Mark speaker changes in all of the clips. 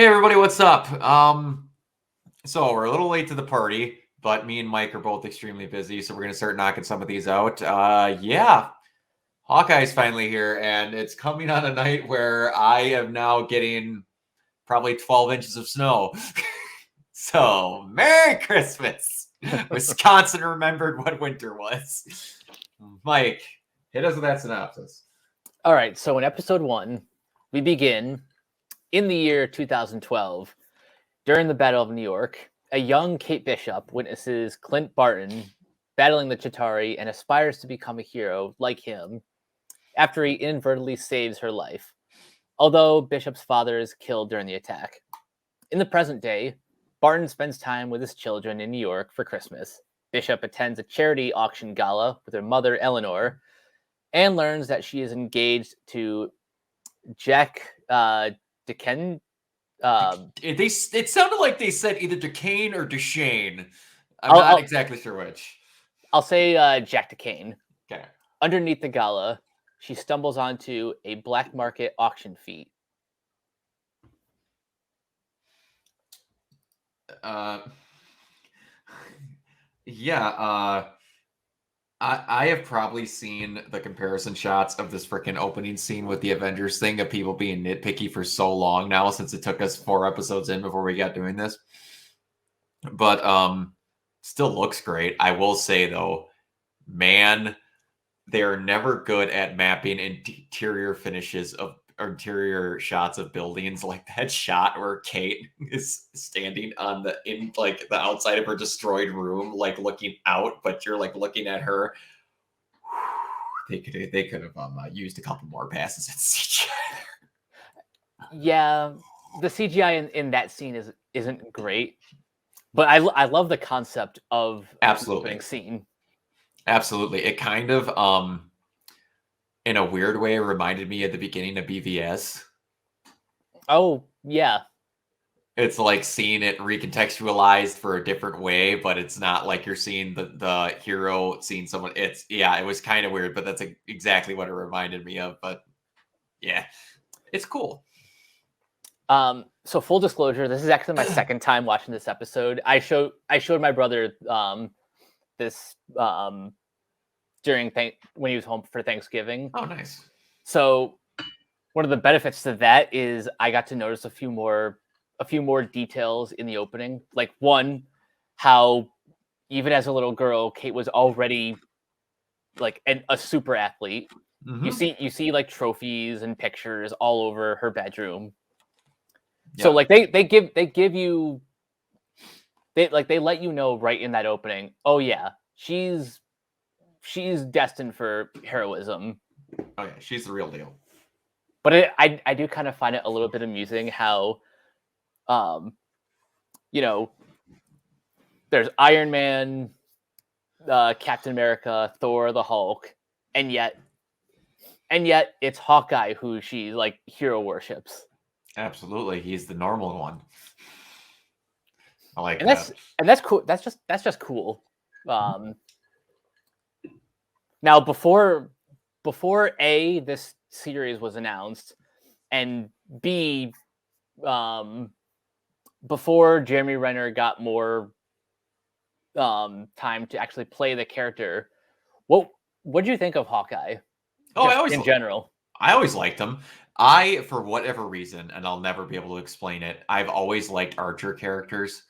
Speaker 1: Hey everybody, what's up? So we're a little late to the party, but me and Mike are both extremely busy, so we're gonna start knocking some of these out. Yeah, Hawkeye's finally here, and it's coming on a night where I am now getting probably 12 inches of snow. So Merry Christmas! Wisconsin remembered what winter was. Mike, hit us with that synopsis.
Speaker 2: All right, so in episode 1, we begin in the year 2012. During the Battle of New York, a young Kate Bishop witnesses Clint Barton battling the Chitauri and aspires to become a hero like him after he inadvertently saves her life, although Bishop's father is killed during the attack. In the present day, Barton spends time with his children in New York for Christmas. Bishop attends a charity auction gala with her mother, Eleanor, and learns that she is engaged to Jack Decken.
Speaker 1: It sounded like they said either Duquesne or Duchesne. I'm not exactly sure which.
Speaker 2: I'll say Jack Decken.
Speaker 1: Okay.
Speaker 2: Underneath the gala, she stumbles onto a black market auction feat.
Speaker 1: I have probably seen the comparison shots of this freaking opening scene with the Avengers thing of people being nitpicky for so long now, since it took us 4 episodes in before we got doing this. But still looks great. I will say though, man, they're never good at mapping interior finishes of interior shots of buildings, like that shot where Kate is standing on the outside of her destroyed room, like looking out, but you're like looking at her. They could have used a couple more passes at CGI.
Speaker 2: Yeah, the CGI in that scene isn't great, but I love the concept of the opening scene.
Speaker 1: Absolutely, it kind of in a weird way reminded me of the beginning of BVS.
Speaker 2: Oh, yeah.
Speaker 1: It's like seeing it recontextualized for a different way, but it's not like you're seeing the hero seeing someone. It was kind of weird, but that's exactly what it reminded me of. But yeah, it's cool.
Speaker 2: So full disclosure, this is actually my second time watching this episode. I showed my brother this during when he was home for Thanksgiving.
Speaker 1: Oh, nice.
Speaker 2: So one of the benefits to that is I got to notice a few more details in the opening. Like one, how even as a little girl, Kate was already like a super athlete.
Speaker 1: Mm-hmm.
Speaker 2: You see like trophies and pictures all over her bedroom. Yeah. So like they give you they let you know right in that opening. Oh yeah, she's destined for heroism.
Speaker 1: Oh yeah, she's the real deal.
Speaker 2: But I do kind of find it a little bit amusing how, there's Iron Man, Captain America, Thor, the Hulk, and yet it's Hawkeye who she like hero worships.
Speaker 1: Absolutely, he's the normal one. I like
Speaker 2: that. That's cool. That's just cool. Now before A, this series was announced, and B, before Jeremy Renner got more time to actually play the character, what did you think of Hawkeye? In general,
Speaker 1: I always liked him. For whatever reason, and I'll never be able to explain it, I've always liked Archer characters.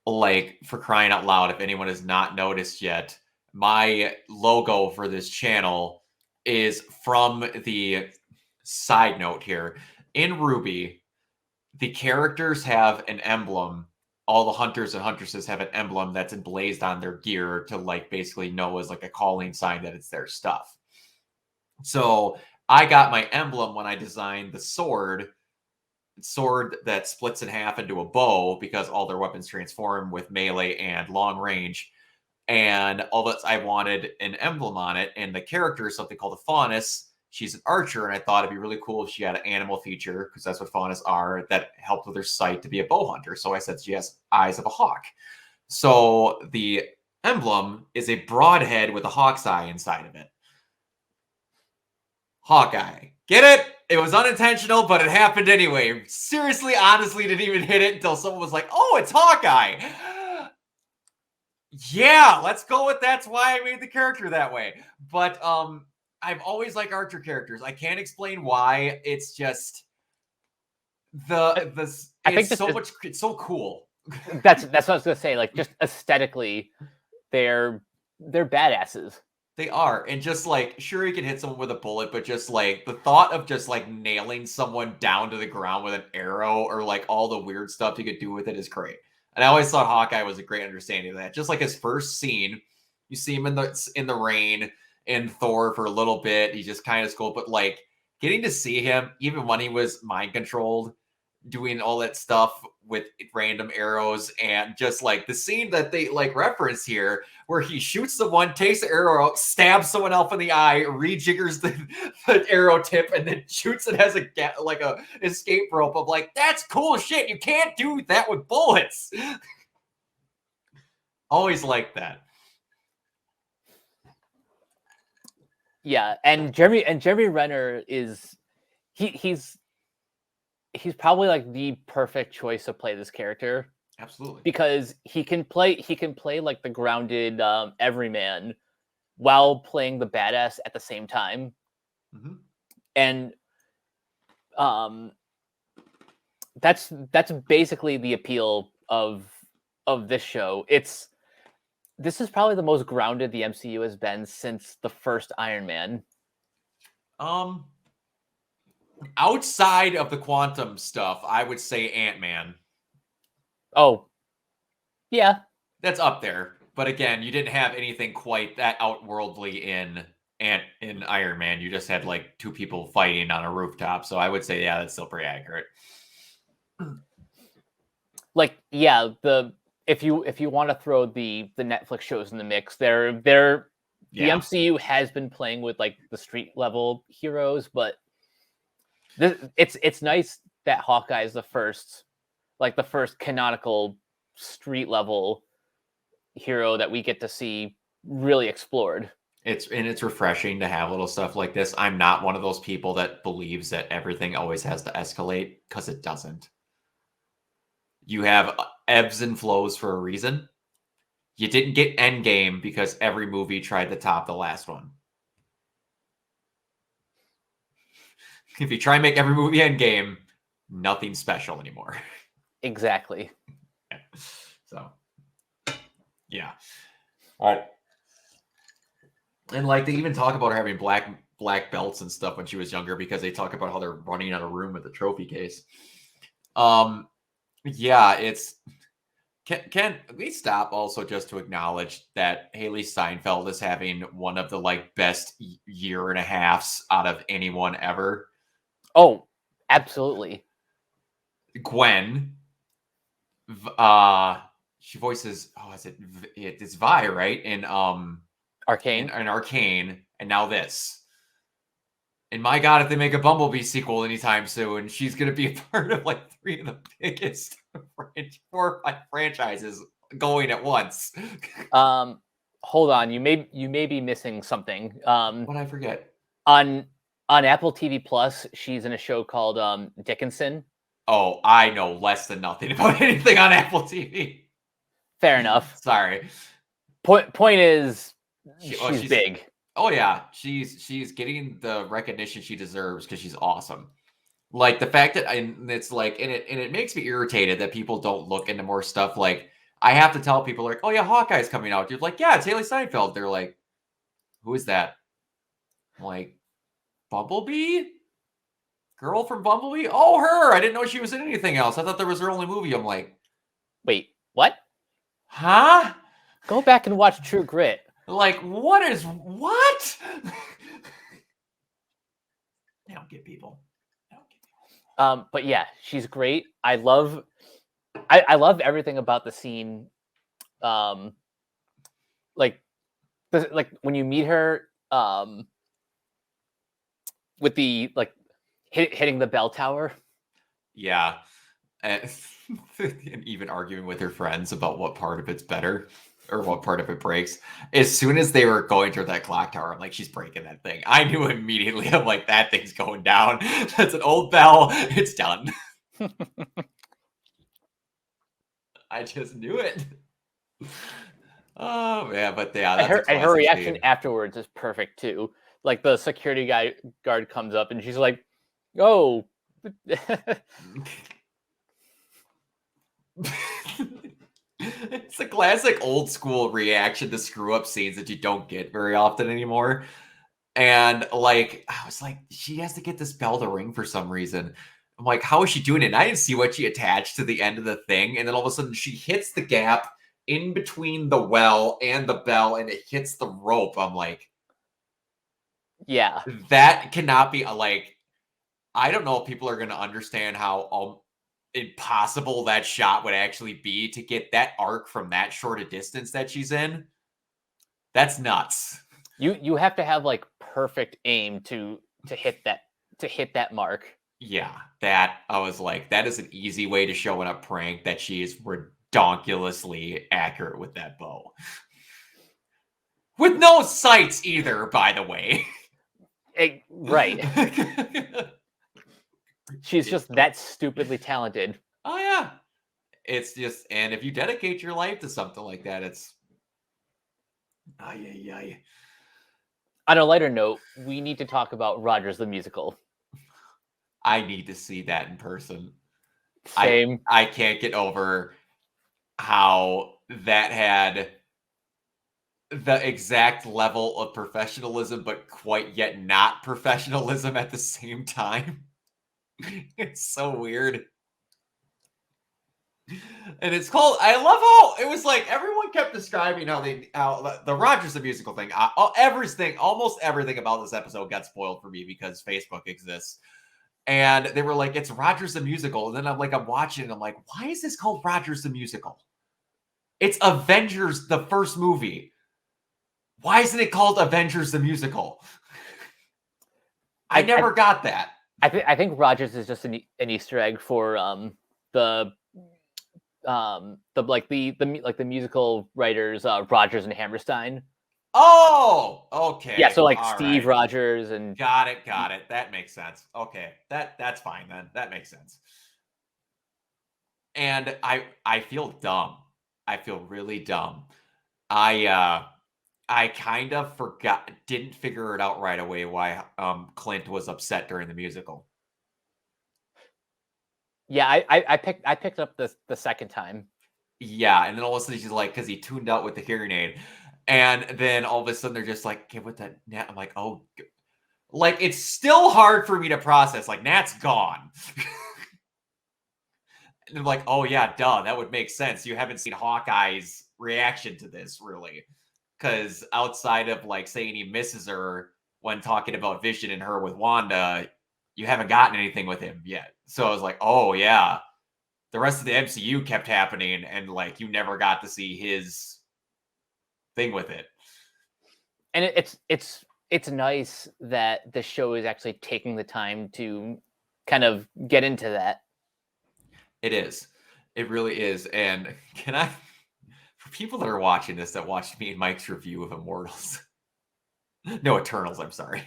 Speaker 1: Like, for crying out loud, if anyone has not noticed yet, my logo for this channel is from the side note here. In RWBY, the characters have an emblem. All the hunters and huntresses have an emblem that's emblazed on their gear to like basically know as like a calling sign that it's their stuff. So I got my emblem when I designed the sword that splits in half into a bow, because all their weapons transform with melee and long range. And all that, I wanted an emblem on it, and the character is something called a faunus. She's an archer, and I thought it'd be really cool if she had an animal feature, because that's what faunus are, that helped with her sight to be a bow hunter. So I said she has eyes of a hawk. So the emblem is a broadhead with a hawk's eye inside of it. Hawkeye. Get it? It was unintentional, but it happened anyway. Seriously, honestly, didn't even hit it until someone was like, "Oh, it's Hawkeye." Yeah, let's go with that's why I made the character that way. But I've always liked Archer characters. I can't explain why. It's just
Speaker 2: I think
Speaker 1: it's so much. It's so cool.
Speaker 2: That's what I was gonna say. Like, just aesthetically, they're badasses.
Speaker 1: They are, and just like, sure, he can hit someone with a bullet, but just like the thought of just like nailing someone down to the ground with an arrow, or like all the weird stuff he could do with it, is great. And I always thought Hawkeye was a great understanding of that. Just like his first scene, you see him in the rain in Thor for a little bit. He's just kind of cool, but like getting to see him, even when he was mind controlled, doing all that stuff with random arrows, and just like the scene that they like reference here where he shoots someone, takes the arrow out, stabs someone else in the eye, rejiggers the arrow tip, and then shoots it as a escape rope. Of like, that's cool shit. You can't do that with bullets. Always like that.
Speaker 2: Yeah, and Jeremy Renner is he's probably like the perfect choice to play this character.
Speaker 1: Absolutely.
Speaker 2: Because he can play like the grounded everyman while playing the badass at the same time.
Speaker 1: Mm-hmm.
Speaker 2: And that's basically the appeal of this show. This is probably the most grounded the MCU has been since the first Iron Man.
Speaker 1: Outside of the quantum stuff, I would say Ant-Man.
Speaker 2: Oh, yeah.
Speaker 1: That's up there. But again, you didn't have anything quite that outworldly in Iron Man. You just had like two people fighting on a rooftop. So I would say, yeah, that's still pretty accurate.
Speaker 2: Like, yeah, if you want to throw the Netflix shows in the mix, the MCU has been playing with like the street level heroes, but it's nice that Hawkeye is the first canonical street level hero that we get to see really explored.
Speaker 1: It's refreshing to have little stuff like this. I'm not one of those people that believes that everything always has to escalate, because it doesn't. You have ebbs and flows for a reason. You didn't get Endgame because every movie tried to top the last one. If you try and make every movie Endgame, nothing special anymore.
Speaker 2: Exactly.
Speaker 1: So, yeah. All right. And like they even talk about her having black belts and stuff when she was younger, because they talk about how they're running out of room with the trophy case. Yeah, it's can we stop also just to acknowledge that Haley Steinfeld is having one of the like best year and a halves out of anyone ever.
Speaker 2: Oh, absolutely.
Speaker 1: Gwen, she voices, it's Vi, right? In
Speaker 2: Arcane.
Speaker 1: In Arcane, and now this. And my God, if they make a Bumblebee sequel anytime soon, she's going to be a part of like 3 of the biggest 4 or 5 franchises going at once.
Speaker 2: Hold on, you may be missing something.
Speaker 1: What I forget?
Speaker 2: On Apple TV Plus, she's in a show called Dickinson.
Speaker 1: Oh, I know less than nothing about anything on Apple TV.
Speaker 2: Fair enough.
Speaker 1: Sorry.
Speaker 2: Point is, she's big.
Speaker 1: Oh yeah, she's getting the recognition she deserves because she's awesome. Like the fact that it's like, and it makes me irritated that people don't look into more stuff. Like I have to tell people like, oh yeah, Hawkeye's coming out. Dude, like, yeah, it's Haley Steinfeld. They're like, who is that? I'm like, Bumblebee? Girl from Bumblebee? Oh, her. I didn't know she was in anything else. I thought that was her only movie. I'm like,
Speaker 2: wait, what?
Speaker 1: Huh?
Speaker 2: Go back and watch True Grit.
Speaker 1: Like, what? They don't get people.
Speaker 2: But yeah, she's great. I love everything about the scene. Like when you meet her, with the like hitting the bell tower.
Speaker 1: Yeah, and even arguing with her friends about what part of it's better, or what part of it breaks. As soon as they were going through that clock tower, I'm like, she's breaking that thing. I knew immediately. I'm like, that thing's going down. That's an old bell. It's done. I just knew it. Oh man, but yeah, that's a
Speaker 2: And her
Speaker 1: classic
Speaker 2: reaction
Speaker 1: scene.
Speaker 2: afterwards is perfect too. Like the security guard comes up and she's like, "Oh."
Speaker 1: It's a classic old school reaction to screw up scenes that you don't get very often anymore. And like, I was like, she has to get this bell to ring for some reason. I'm like, how is she doing it? And I didn't see what she attached to the end of the thing. And then all of a sudden she hits the gap in between the well and the bell and it hits the rope. I'm like,
Speaker 2: yeah.
Speaker 1: that cannot be like, I don't know if people are going to understand how impossible that shot would actually be to get that arc from that short a distance that she's in. That's nuts.
Speaker 2: You have to have like perfect aim to hit that mark.
Speaker 1: Yeah, that I was like, that is an easy way to show in a prank that she is redonkulously accurate with that bow. With no sights either, by the way.
Speaker 2: Right. She's just that stupidly talented.
Speaker 1: Oh yeah. It's just, and if you dedicate your life to something like that, it's ay, ay, ay.
Speaker 2: On a lighter note, we need to talk about Rogers the Musical.
Speaker 1: I need to see that in person.
Speaker 2: Same.
Speaker 1: I can't get over how that had the exact level of professionalism, but quite yet not professionalism at the same time. It's so weird. And it's called, I love how it was like everyone kept describing how the Rogers the Musical thing, almost everything about this episode got spoiled for me because Facebook exists. And they were like, it's Rogers the Musical. And then I'm watching and I'm like, why is this called Rogers the Musical? It's Avengers, the first movie. Why isn't it called Avengers the Musical? I never got that.
Speaker 2: I think Rogers is just an Easter egg for the musical writers Rogers and Hammerstein.
Speaker 1: Oh, okay.
Speaker 2: Yeah, so like
Speaker 1: all
Speaker 2: Steve
Speaker 1: right.
Speaker 2: Rogers and
Speaker 1: Got it. That makes sense. Okay, that's fine then. That makes sense. And I feel dumb. I feel really dumb. I kind of didn't figure it out right away why Clint was upset during the musical.
Speaker 2: yeah, I picked up the second time.
Speaker 1: Yeah, and then all of a sudden she's like, because he tuned out with the hearing aid, and then all of a sudden they're just like, "Get with that Nat." I'm like, "Oh, like it's still hard for me to process. Like Nat's gone." And I'm like, "Oh yeah, duh, that would make sense. You haven't seen Hawkeye's reaction to this, really, because outside of like saying he misses her when talking about Vision and her with Wanda, you haven't gotten anything with him yet." So I was like, "Oh yeah." The rest of the MCU kept happening, and like you never got to see his thing with it.
Speaker 2: And it's nice that the show is actually taking the time to kind of get into that.
Speaker 1: It is. It really is. And can I, for people that are watching this that watched me and Mike's review of Immortals, no, Eternals, I'm sorry.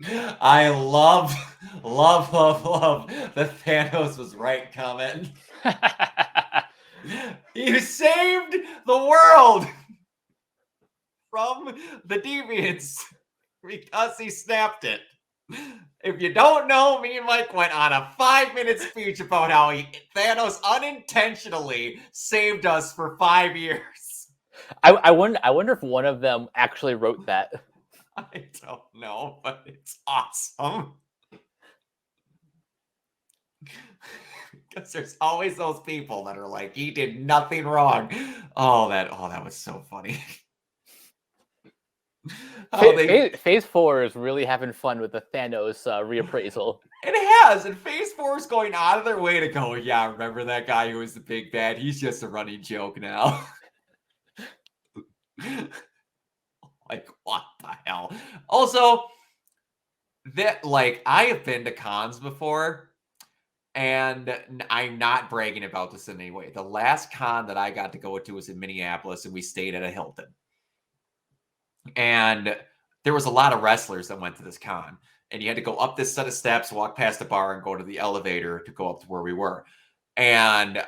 Speaker 1: I love the Thanos was right comment. You saved the world from the deviants because he snapped it. If you don't know, me and Mike went on a 5-minute speech about how Thanos unintentionally saved us for 5 years.
Speaker 2: I wonder if one of them actually wrote that.
Speaker 1: I don't know, but it's awesome. Because there's always those people that are like, he did nothing wrong. Oh, that was so funny.
Speaker 2: Phase 4 is really having fun with the Thanos reappraisal.
Speaker 1: It has, and Phase 4 is going out of their way to go, yeah, remember that guy who was the big bad? He's just a running joke now. Like, what the hell? Also, that like I have been to cons before, And I'm not bragging about this in any way. The last con that I got to go to was in Minneapolis, and we stayed at a Hilton. And there was a lot of wrestlers that went to this con. And you had to go up this set of steps, walk past the bar, and go to the elevator to go up to where we were. And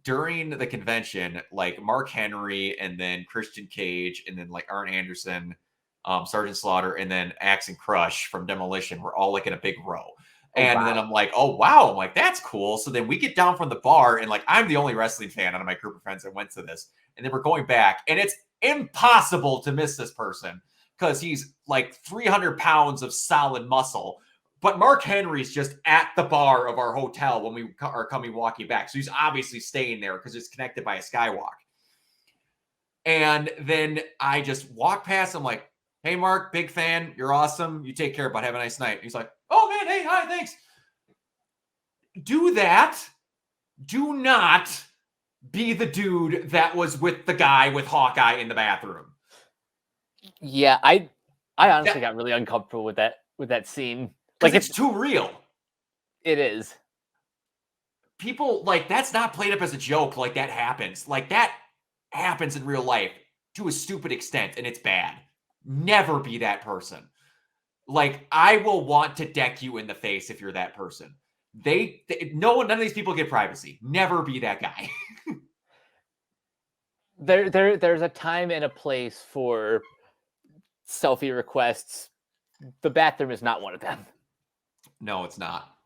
Speaker 1: during the convention, like Mark Henry and then Christian Cage and then like Arn Anderson, Sergeant Slaughter, and then Axe and Crush from Demolition were all like in a big row. And then I'm like, oh, wow. I'm like, that's cool. So then we get down from the bar, and like, I'm the only wrestling fan out of my group of friends that went to this. And then we're going back, and it's impossible to miss this person because he's like 300 pounds of solid muscle. But Mark Henry's just at the bar of our hotel when we are coming walking back. So he's obviously staying there because it's connected by a skywalk. And then I just walk past him like, hey, Mark, big fan. You're awesome. You take care, bud. Have a nice night. He's like, oh, man, hey, hi, thanks. Do that. Do not be the dude that was with the guy with Hawkeye in the bathroom.
Speaker 2: Yeah, I honestly got really uncomfortable with that scene.
Speaker 1: Like, it's too real.
Speaker 2: It is.
Speaker 1: People, like, that's not played up as a joke. Like, that happens. Like, that happens in real life to a stupid extent, and it's bad. Never be that person. Like, I will want to deck you in the face if you're that person. None of these people get privacy. Never be that guy.
Speaker 2: There's a time and a place for selfie requests. The bathroom is not one of them.
Speaker 1: No, it's not.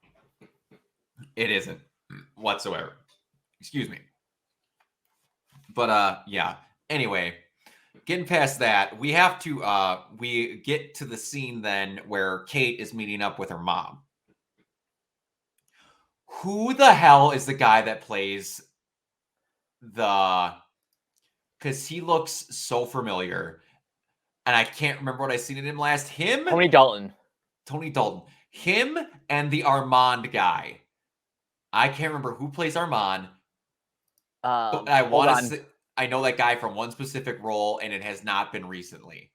Speaker 1: It isn't whatsoever. Excuse me. But yeah. Anyway, getting past that, we have to we get to the scene then where Kate is meeting up with her mom. Who the hell is the guy that plays because he looks so familiar. And I can't remember what I seen in him last.
Speaker 2: Tony Dalton.
Speaker 1: Him and the Armand guy. I can't remember who plays Armand. But I know that guy from one specific role, and it has not been recently.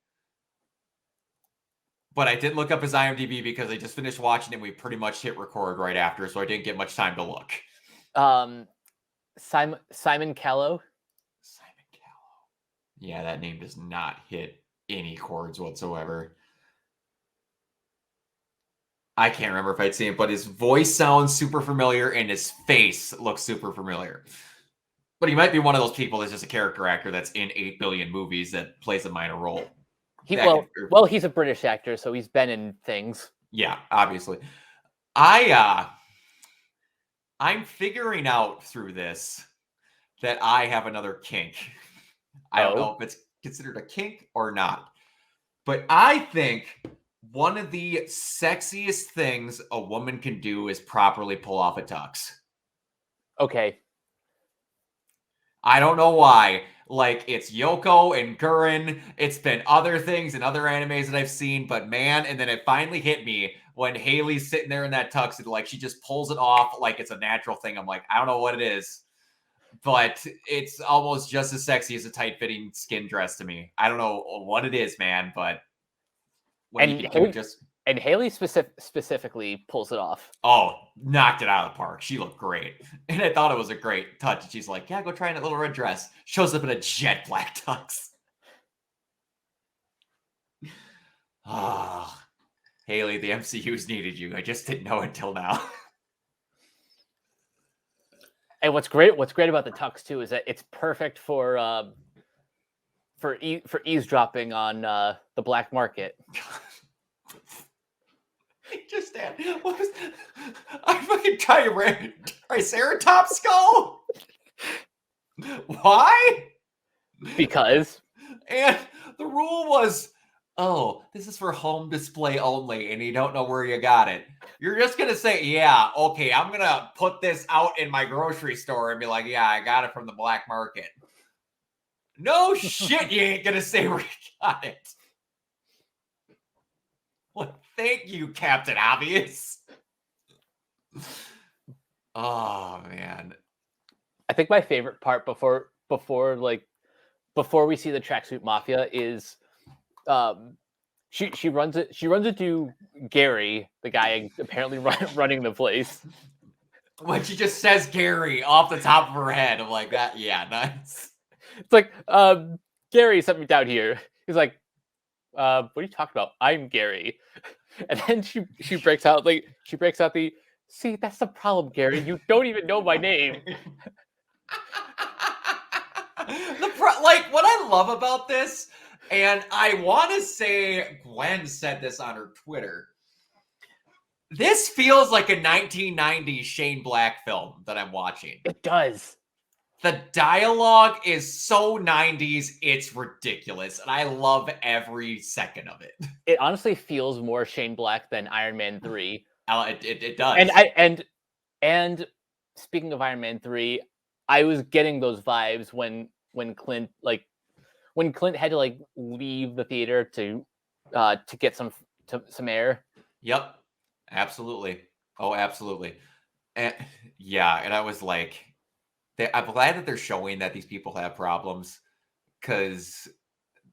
Speaker 1: But I didn't look up his IMDb because I just finished watching it. And we pretty much hit record right after, so I didn't get much time to look.
Speaker 2: Simon Callow.
Speaker 1: Yeah, that name does not hit any chords whatsoever. I can't remember if I'd seen it, but his voice sounds super familiar and his face looks super familiar. But he might be one of those people that's just a character actor that's in 8 billion movies that plays a minor role.
Speaker 2: He's a British actor, so he's been in things.
Speaker 1: Yeah, obviously. I'm figuring out through this that I have another kink. I don't know if it's considered a kink or not. But I think one of the sexiest things a woman can do is properly pull off a tux.
Speaker 2: Okay.
Speaker 1: I don't know why. Like, it's Yoko and Gurren. It's been other things and other animes that I've seen. But, man, and then it finally hit me when Haley's sitting there in that tux. And, like, she just pulls it off like it's a natural thing. I'm like, I don't know what it is. But it's almost just as sexy as a tight-fitting skin dress to me. I don't know what it is, man, but
Speaker 2: and Haley specifically pulls it off.
Speaker 1: Oh, knocked it out of the park. She looked great. And I thought it was a great touch. And she's like, yeah, go try in that little red dress. Shows up in a jet black tux. Ah, Haley, the MCU's needed you. I just didn't know until now.
Speaker 2: And what's great about the tux too is that it's perfect for eavesdropping on the black market.
Speaker 1: Just that. What was I fucking Triceratops skull? Why?
Speaker 2: Because.
Speaker 1: And the rule was, oh, this is for home display only, and you don't know where you got it. You're just going to say, yeah, okay, I'm going to put this out in my grocery store and be like, yeah, I got it from the black market. No shit, you ain't going to say where you got it. Well, thank you, Captain Obvious. Oh, man.
Speaker 2: I think my favorite part before we see the tracksuit mafia is she runs it to Gary, the guy apparently running the place.
Speaker 1: when she just says Gary off the top of her head. I'm like, that, yeah, nice.
Speaker 2: It's like, Gary sent me down here. He's like, what are you talking about? I'm Gary. And then she breaks out the see, that's the problem, Gary. You don't even know my name.
Speaker 1: Like, what I love about this, and I want to say Gwen said this on her Twitter. This feels like a 1990s Shane Black film that I'm watching.
Speaker 2: It does.
Speaker 1: The dialogue is so 90s, it's ridiculous, and I love every second of it.
Speaker 2: It honestly feels more Shane Black than Iron Man 3.
Speaker 1: It does.
Speaker 2: And speaking of Iron Man 3, I was getting those vibes when Clint had to like leave the theater to get some air.
Speaker 1: Yep. Absolutely. Oh, absolutely. And yeah, and I was like, I'm glad that they're showing that these people have problems, because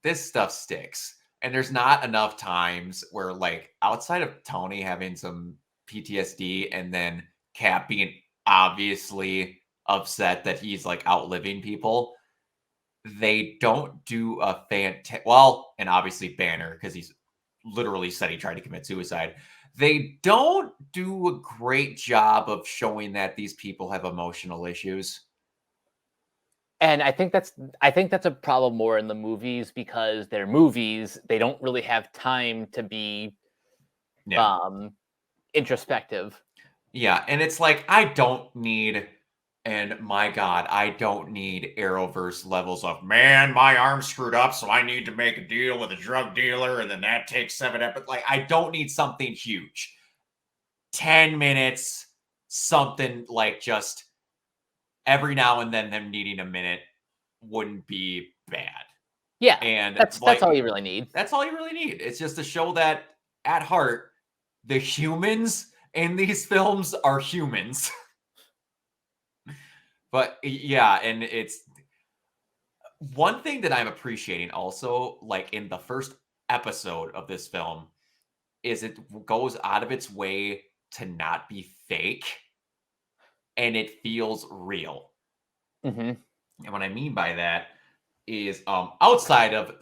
Speaker 1: this stuff sticks. And there's not enough times where, like, outside of Tony having some PTSD and then Cap being obviously upset that he's like outliving people, they don't do a well, and obviously Banner, because he's literally said he tried to commit suicide. They don't do a great job of showing that these people have emotional issues.
Speaker 2: And I think that's a problem more in the movies, because they're movies. They don't really have time to be introspective.
Speaker 1: Yeah, and it's like, I don't need, and my God, I don't need Arrowverse levels of, man, my arm screwed up, so I need to make a deal with a drug dealer, and then that takes 7 episodes. Like, I don't need something huge. 10 minutes, something like just every now and then them needing a minute wouldn't be bad.
Speaker 2: Yeah,
Speaker 1: and
Speaker 2: that's all you really need.
Speaker 1: That's all you really need. It's just to show that at heart, the humans in these films are humans. But yeah, and it's one thing that I'm appreciating also, like in the first episode of this film, is it goes out of its way to not be fake, and it feels real.
Speaker 2: Mm-hmm.
Speaker 1: And what I mean by that is, outside of,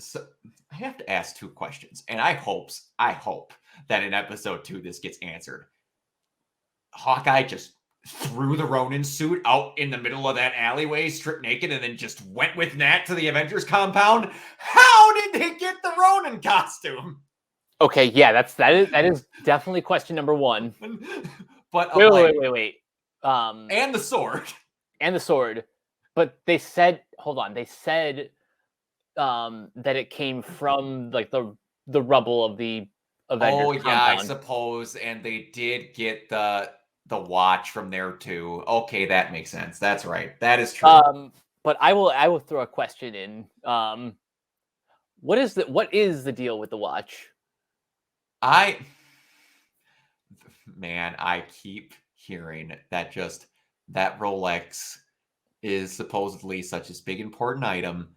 Speaker 1: I have to ask 2 questions, and I hope that in episode 2 this gets answered. Hawkeye just threw the Ronin suit out in the middle of that alleyway, stripped naked, and then just went with Nat to the Avengers compound. How did they get the Ronin costume?
Speaker 2: Okay, yeah, that is definitely question number 1.
Speaker 1: But
Speaker 2: wait.
Speaker 1: And the sword.
Speaker 2: But they said, hold on, they said that it came from like the rubble of the Avengers compound.
Speaker 1: I suppose, and they did get the watch from there too. Okay, that makes sense. That's right. That is true.
Speaker 2: But I will throw a question in. What is the deal with the watch?
Speaker 1: I keep hearing that that Rolex is supposedly such a big important item,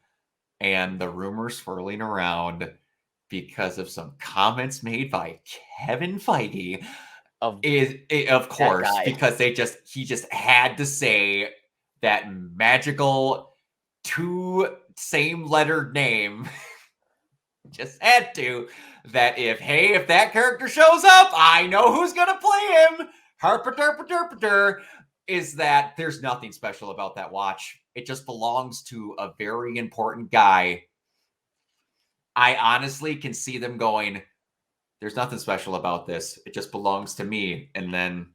Speaker 1: and the rumors swirling around because of some comments made by Kevin Feige of course, because he just had to say that magical 2 same lettered name. Just had to, that if that character shows up, I know who's gonna play him. Herpaterpaterpater, is that there's nothing special about that watch. It just belongs to a very important guy. I honestly can see them going, there's nothing special about this. It just belongs to me. And then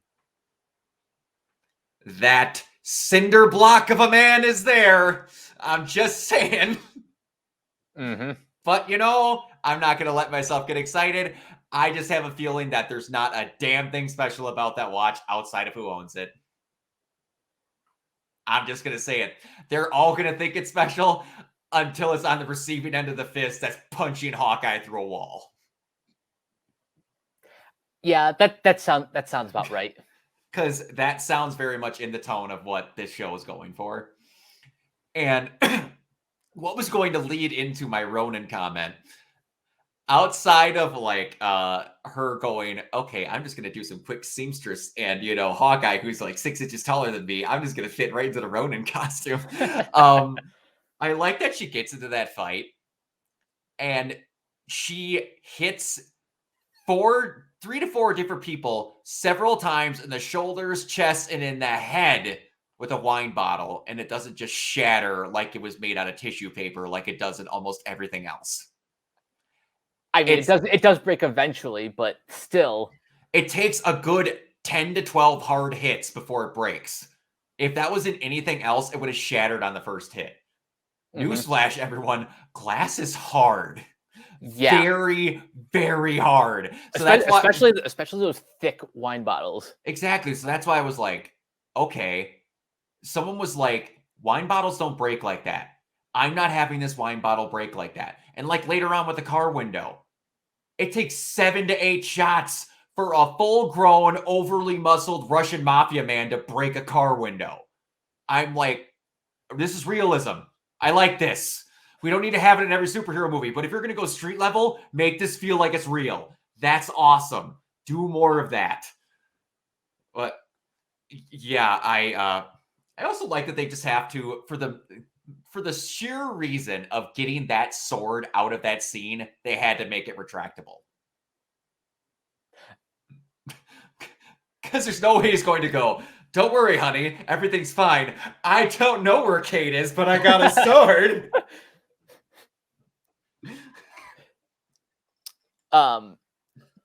Speaker 1: that cinder block of a man is there. I'm just saying.
Speaker 2: Mm-hmm.
Speaker 1: But, I'm not going to let myself get excited. I just have a feeling that there's not a damn thing special about that watch outside of who owns it. I'm just going to say it. They're all going to think it's special until it's on the receiving end of the fist that's punching Hawkeye through a wall.
Speaker 2: Yeah, that sounds about right.
Speaker 1: Because that sounds very much in the tone of what this show is going for. And what was going to lead into my Ronin comment, outside of like her going, okay, I'm just gonna do some quick seamstress, and Hawkeye, who's like 6 inches taller than me, I'm just gonna fit right into the Ronin costume. I like that she gets into that fight and she hits 3 to 4 different people several times in the shoulders, chest, and in the head with a wine bottle, and it doesn't just shatter like it was made out of tissue paper like it does in almost everything else.
Speaker 2: I mean,
Speaker 1: It's
Speaker 2: it does break eventually, but still.
Speaker 1: It takes a good 10 to 12 hard hits before it breaks. If that was in anything else, it would have shattered on the first hit. Newsflash, everyone, glass is hard.
Speaker 2: Yeah.
Speaker 1: Very, very hard. So that's why,
Speaker 2: especially those thick wine bottles.
Speaker 1: exactly. So that's why I was like, okay. Someone was like, wine bottles don't break like that. I'm not having this wine bottle break like that. And like later on with the car window, it takes 7 to 8 shots for a full-grown, overly muscled Russian mafia man to break a car window. I'm like, this is realism. I like this. We don't need to have it in every superhero movie, but if you're going to go street level, make this feel like it's real. That's awesome. Do more of that. But yeah, I also like that they just have to, for the sheer reason of getting that sword out of that scene, they had to make it retractable. Because there's no way he's going to go, don't worry, honey, everything's fine. I don't know where Kate is, but I got a sword.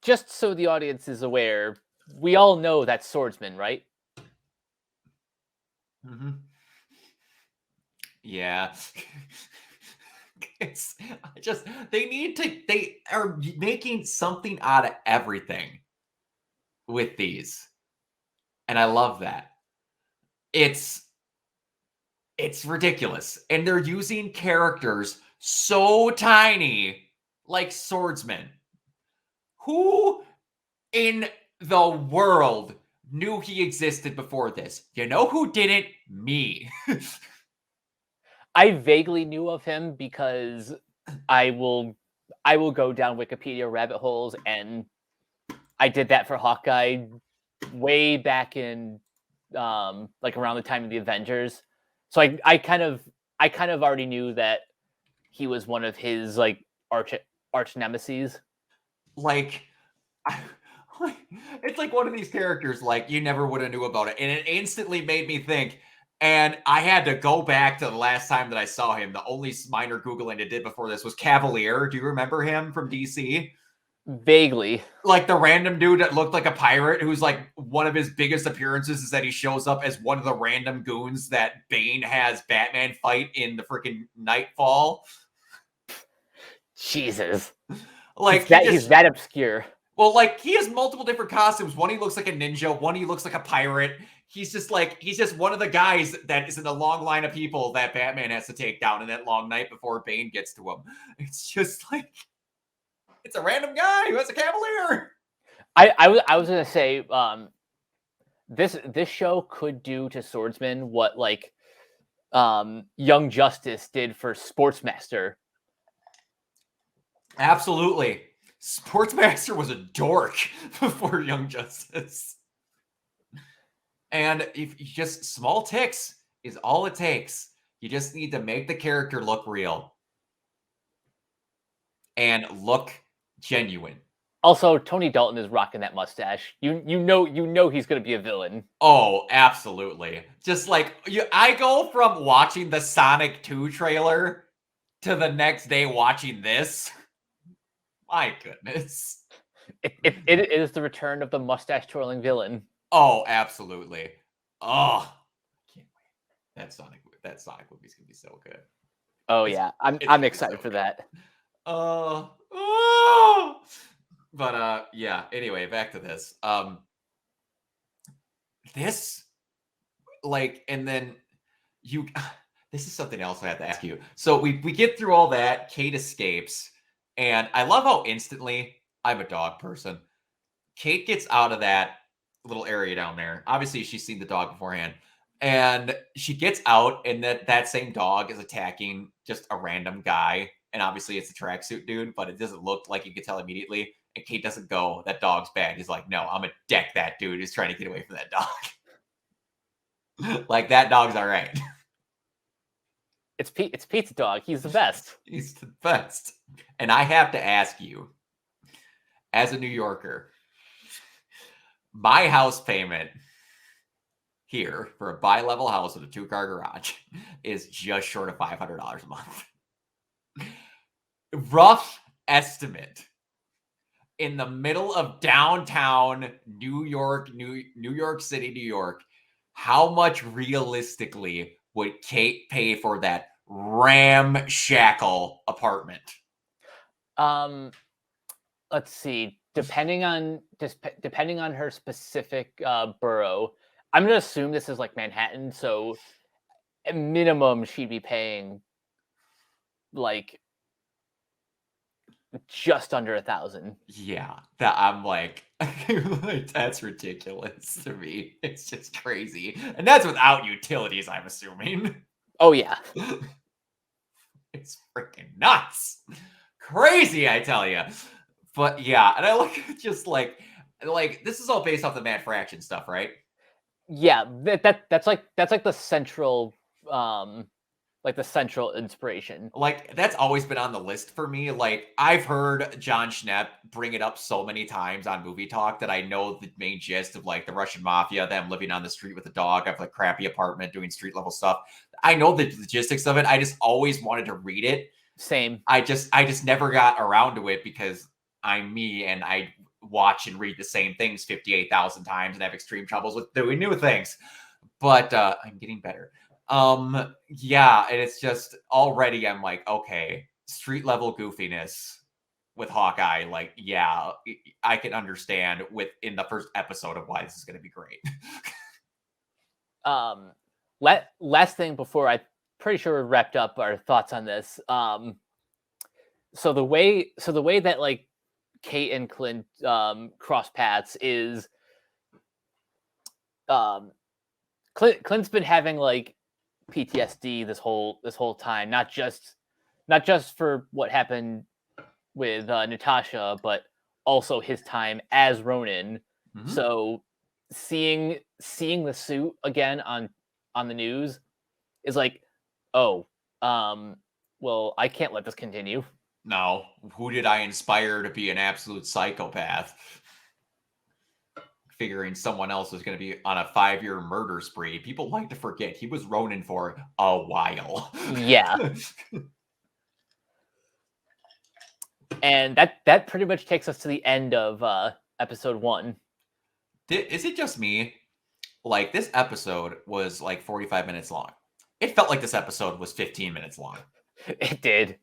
Speaker 2: Just so the audience is aware, we all know that swordsman, right?
Speaker 1: Mm-hmm. Yeah. They are making something out of everything with these. And I love that. It's ridiculous. And they're using characters so tiny, like swordsmen. Who in the world knew he existed before this? You know who didn't? Me.
Speaker 2: I vaguely knew of him because I will go down Wikipedia rabbit holes, and I did that for Hawkeye way back in like around the time of the Avengers. So I kind of already knew that he was one of his like arch nemesis.
Speaker 1: Like, it's like one of these characters like you never would have knew about it, and it instantly made me think. And I had to go back to the last time that I saw him. The only minor Googling I did before this was Cavalier. Do you remember him from DC?
Speaker 2: Vaguely.
Speaker 1: Like the random dude that looked like a pirate, who's like one of his biggest appearances is that he shows up as one of the random goons that Bane has Batman fight in the freaking Nightfall.
Speaker 2: Jesus.
Speaker 1: Like
Speaker 2: he's that obscure.
Speaker 1: Well, like he has multiple different costumes. One he looks like a ninja, one he looks like a pirate. He's just one of the guys that is in the long line of people that Batman has to take down in that long night before Bane gets to him. It's just like it's a random guy who has a Cavalier.
Speaker 2: I was gonna say this show could do to Swordsman what like Young Justice did for Sportsmaster.
Speaker 1: Absolutely. Sportsmaster was a dork before Young Justice. And if just small ticks is all it takes. You just need to make the character look real and look genuine.
Speaker 2: Also, Tony Dalton is rocking that mustache. You know he's going to be a villain.
Speaker 1: Oh, absolutely. Just like I go from watching the Sonic 2 trailer to the next day watching this. My goodness.
Speaker 2: It is the return of the mustache twirling villain.
Speaker 1: Oh, absolutely. Oh, I can't wait. That Sonic movie's gonna be so good.
Speaker 2: Oh yeah, I'm excited so for that.
Speaker 1: But yeah. Anyway, back to this. This, like, and then you. This is something else I have to ask you. So we get through all that. Kate escapes, and I love how instantly I'm a dog person. Kate gets out of that little area down there. Obviously, she's seen the dog beforehand. And she gets out, and that same dog is attacking just a random guy and obviously it's a tracksuit dude, but it doesn't look like you can tell immediately. And Kate doesn't go, that dog's bad. He's like, no, I'm gonna deck that dude who's trying to get away from that dog. Like, that dog's all right.
Speaker 2: It's Pete's dog. He's the best.
Speaker 1: He's the best. And I have to ask you, as a New Yorker, my house payment here for a bi-level house with a 2-car garage is just short of $500 a month. Rough estimate. In the middle of downtown New York City, New York, how much realistically would Kate pay for that ramshackle apartment?
Speaker 2: Let's see. Depending on her specific borough, I'm gonna assume this is like Manhattan. So, at minimum, she'd be paying like just under 1,000.
Speaker 1: Yeah, that I'm like, that's ridiculous to me. It's just crazy, and that's without utilities, I'm assuming.
Speaker 2: Oh yeah.
Speaker 1: It's freaking nuts, crazy, I tell you. But yeah, and I look at just like this is all based off the Matt Fraction stuff, right?
Speaker 2: Yeah, that's like the central inspiration.
Speaker 1: Like, that's always been on the list for me. Like, I've heard John Schnepp bring it up so many times on Movie Talk that I know the main gist of like the Russian mafia, them living on the street with a dog, I have a crappy apartment doing street level stuff. I know the logistics of it. I just always wanted to read it.
Speaker 2: Same.
Speaker 1: I just never got around to it because I'm me and I watch and read the same things 58,000 times and have extreme troubles with doing new things. But I'm getting better. Yeah, and it's just already I'm like, okay, street level goofiness with Hawkeye, like, yeah, I can understand within the first episode of why this is going to be great.
Speaker 2: Last thing before I pretty sure we wrapped up our thoughts on this. So the way that like Kate and Clint cross paths is Clint's been having like PTSD this whole time, not just for what happened with Natasha, but also his time as Ronin. Mm-hmm. So seeing the suit again on the news is like, oh, well, I can't let this continue.
Speaker 1: No, who did I inspire to be an absolute psychopath? Figuring someone else was going to be on a 5-year murder spree. People like to forget he was Ronin for a while.
Speaker 2: Yeah. And that pretty much takes us to the end of episode 1.
Speaker 1: Is it just me? Like, this episode was like 45 minutes long. It felt like this episode was 15 minutes long.
Speaker 2: It did.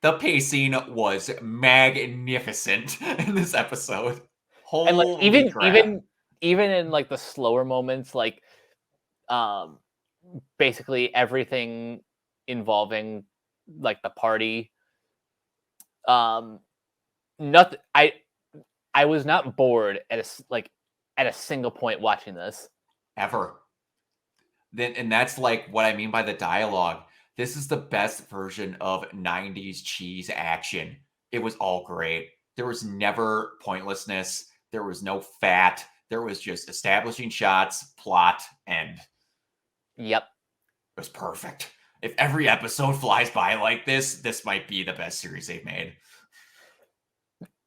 Speaker 1: The pacing was magnificent in this episode. Holy
Speaker 2: and like
Speaker 1: crap.
Speaker 2: even in like the slower moments, like basically everything involving like the party. Nothing. I was not bored at a single point watching this.
Speaker 1: Ever. And that's like what I mean by the dialogue. This is the best version of 90s cheese action. It was all great. There was never pointlessness. There was no fat. There was just establishing shots, plot, end.
Speaker 2: Yep.
Speaker 1: It was perfect. If every episode flies by like this, this might be the best series they've made.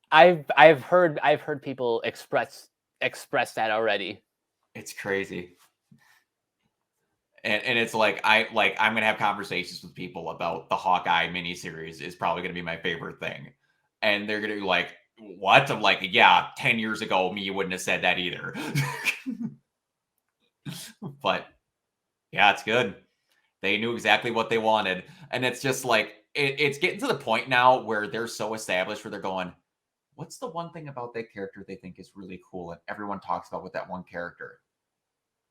Speaker 2: I've heard people express that already.
Speaker 1: It's crazy. And it's like I'm gonna have conversations with people about the Hawkeye miniseries is probably gonna be my favorite thing, and they're gonna be like, "What?" I'm like, "Yeah, 10 years ago, me wouldn't have said that either." But yeah, it's good. They knew exactly what they wanted, and it's just like it's getting to the point now where they're so established where they're going, "What's the one thing about that character they think is really cool?" And everyone talks about with that one character.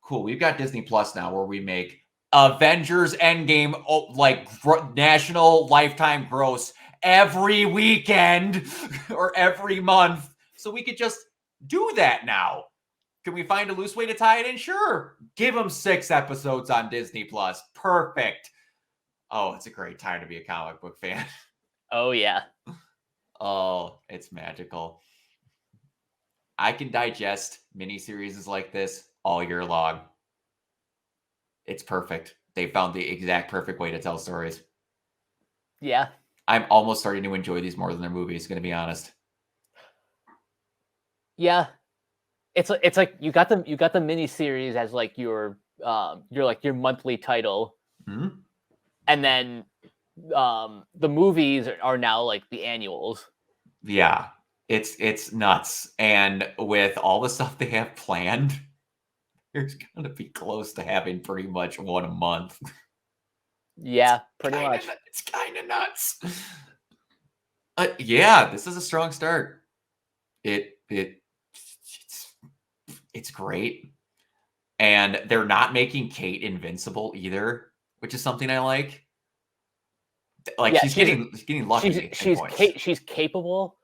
Speaker 1: Cool. We've got Disney Plus now where we make Avengers Endgame like national lifetime gross every weekend or every month. So we could just do that now. Can we find a loose way to tie it in? Sure. Give them 6 episodes on Disney Plus. Perfect. Oh, it's a great time to be a comic book fan.
Speaker 2: Oh yeah.
Speaker 1: Oh, it's magical. I can digest miniseries like this all year long. It's perfect. They found the exact perfect way to tell stories.
Speaker 2: Yeah.
Speaker 1: I'm almost starting to enjoy these more than their movies, gonna be honest.
Speaker 2: Yeah. It's like you got the mini series as like your monthly title,
Speaker 1: Hmm?
Speaker 2: and then the movies are now like the annuals.
Speaker 1: Yeah, it's nuts. And with all the stuff they have planned, there's gonna be close to having pretty much one a month.
Speaker 2: Yeah, pretty much.
Speaker 1: It's kind of nuts. Yeah, this is a strong start. It's it's great, and they're not making Kate invincible either, which is something I like. Like
Speaker 2: Yeah,
Speaker 1: she's getting lucky in points.
Speaker 2: she's capable,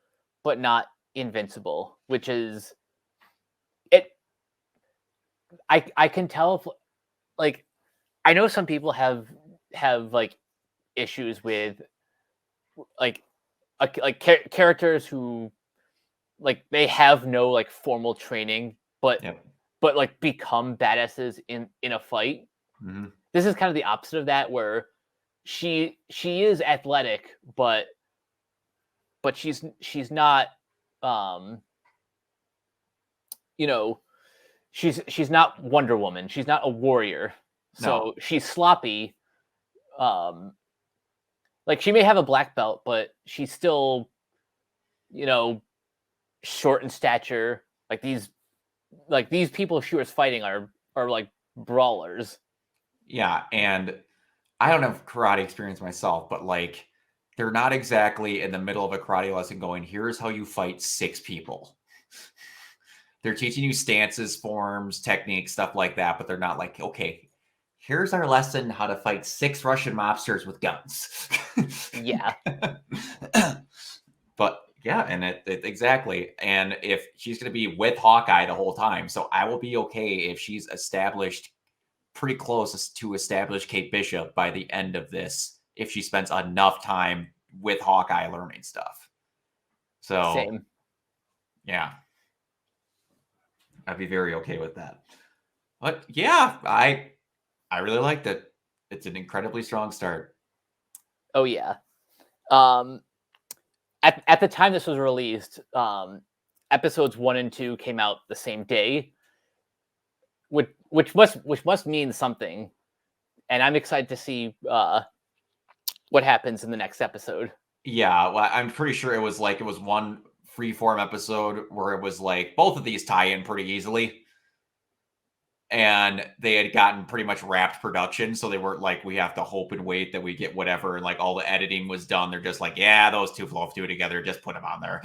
Speaker 2: but not invincible, which is it. I can tell if like I know some people have like issues with like characters who like they have no like formal training,
Speaker 1: Yep.
Speaker 2: but like become badasses in a fight.
Speaker 1: Mhm.
Speaker 2: This is kind of the opposite of that, where she is athletic, but she's not um you know she's not Wonder Woman. She's not a warrior.
Speaker 1: No.
Speaker 2: So she's sloppy. Um like she may have a black belt, but she's still, you know, short in stature. Like these people she was fighting are like brawlers.
Speaker 1: Yeah, and I don't have karate experience myself, but like they're not exactly in the middle of a karate lesson going, here's how you fight 6 people. They're teaching you stances, forms, techniques, stuff like that, but they're not like, okay, here's our lesson how to fight 6 Russian mobsters with guns.
Speaker 2: Yeah.
Speaker 1: But yeah, and it exactly. And if she's going to be with Hawkeye the whole time, so I will be okay if she's established pretty close to establish Kate Bishop by the end of this, if she spends enough time with Hawkeye learning stuff. So
Speaker 2: Same.
Speaker 1: yeah, I'd be very okay with that. But yeah, I really liked it. It's an incredibly strong start.
Speaker 2: Oh yeah. Um at the time this was released, episodes 1 and 2 came out the same day, which must mean something. And I'm excited to see what happens in the next episode.
Speaker 1: Yeah, well, I'm pretty sure it was one freeform episode where it was like both of these tie in pretty easily. And they had gotten pretty much wrapped production, so they weren't like, we have to hope and wait that we get whatever, and like all the editing was done. They're just like, yeah, those two flow two together, just put them on there.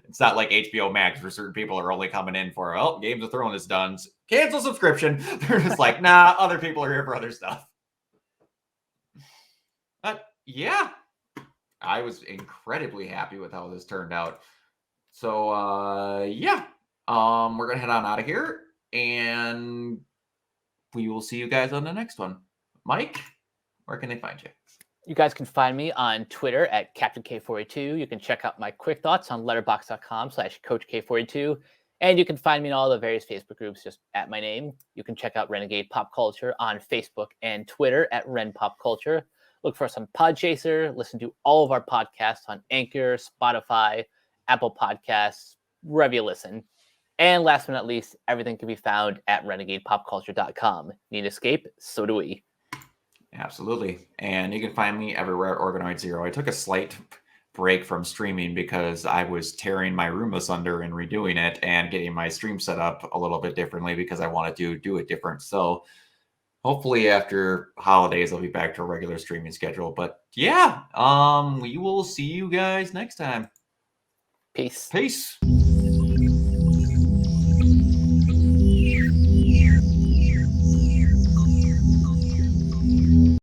Speaker 1: It's not like HBO Max where certain people are only coming in for, oh, Games of Thrones is done, cancel subscription. They're just like, nah, other people are here for other stuff. But yeah, I was incredibly happy with how this turned out. So yeah, we're gonna head on out of here, and we will see you guys on the next one. Mike, where can they find you?
Speaker 2: You guys can find me on Twitter at Captain K42. You can check out my quick thoughts on letterbox.com/Coach K42. And you can find me in all the various Facebook groups just at my name. You can check out Renegade Pop Culture on Facebook and Twitter at Ren Pop Culture. Look for us on Podchaser. Listen to all of our podcasts on Anchor, Spotify, Apple Podcasts, wherever you listen. And last but not least, everything can be found at renegadepopculture.com. Need escape? So do we.
Speaker 1: Absolutely. And you can find me everywhere at Organoid Zero. I took a slight break from streaming because I was tearing my room asunder and redoing it and getting my stream set up a little bit differently because I wanted to do it different. So hopefully after holidays I'll be back to a regular streaming schedule. But yeah, we will see you guys next time.
Speaker 2: Peace.
Speaker 1: Peace.